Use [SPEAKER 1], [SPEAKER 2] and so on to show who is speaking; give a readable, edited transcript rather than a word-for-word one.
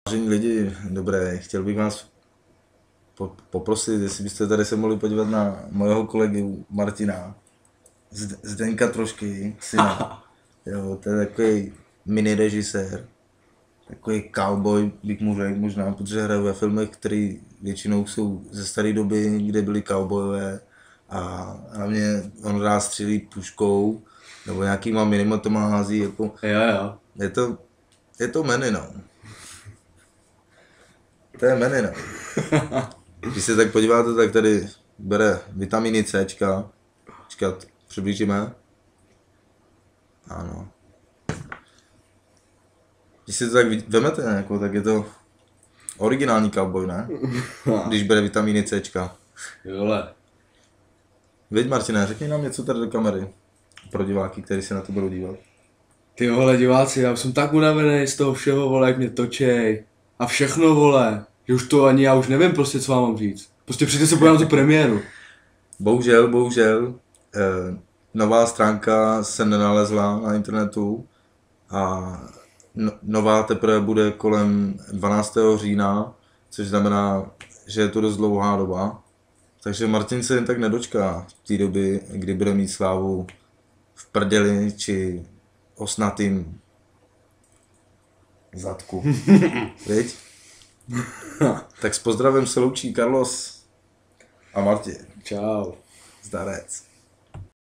[SPEAKER 1] Vážení lidi, dobré, chtěl bych vás poprosit, jestli byste tady se mohli podívat na mojeho kolegu Martina, Zdenka Trošky, syna. Jo, to je takový mini režisér, takový cowboy, bych mu řekl možná, protože hraje ve filmech, které většinou jsou ze staré doby, kde byli cowboyové a hlavně on rád střílí puškou, nebo nějakýma minimatoma hází, jako,
[SPEAKER 2] Jo.
[SPEAKER 1] je to Manny, no. To je Manny, no. Když se tak podíváte, tak tady bere vitamíny C. Počkat, přiblížíme. Ano. Když si to tak vemete, jako, tak je to originální cowboy, ne? Když bere vitamíny C.
[SPEAKER 2] Jole.
[SPEAKER 1] Veď Martine, řekni nám něco tady do kamery. Pro diváky, kteří se na to budou dívat.
[SPEAKER 2] Ty vole diváci, já už jsem tak unavený z toho všeho, vole, jak mě točej. A všechno, vole. Že už to ani já už nevím prostě, co vám mám říct. Prostě přijďte se podívat na tu premiéru.
[SPEAKER 1] Bohužel, nová stránka se nenalezla na internetu a nová teprve bude kolem 12. října, což znamená, že je to dost dlouhá doba. Takže Martin se jen tak nedočká v té doby, kdy bude mít slávu v prdeli či osnatým zadku. Viď? Tak s pozdravem se loučí Carlos a Martin.
[SPEAKER 2] Čau.
[SPEAKER 1] Zdarec.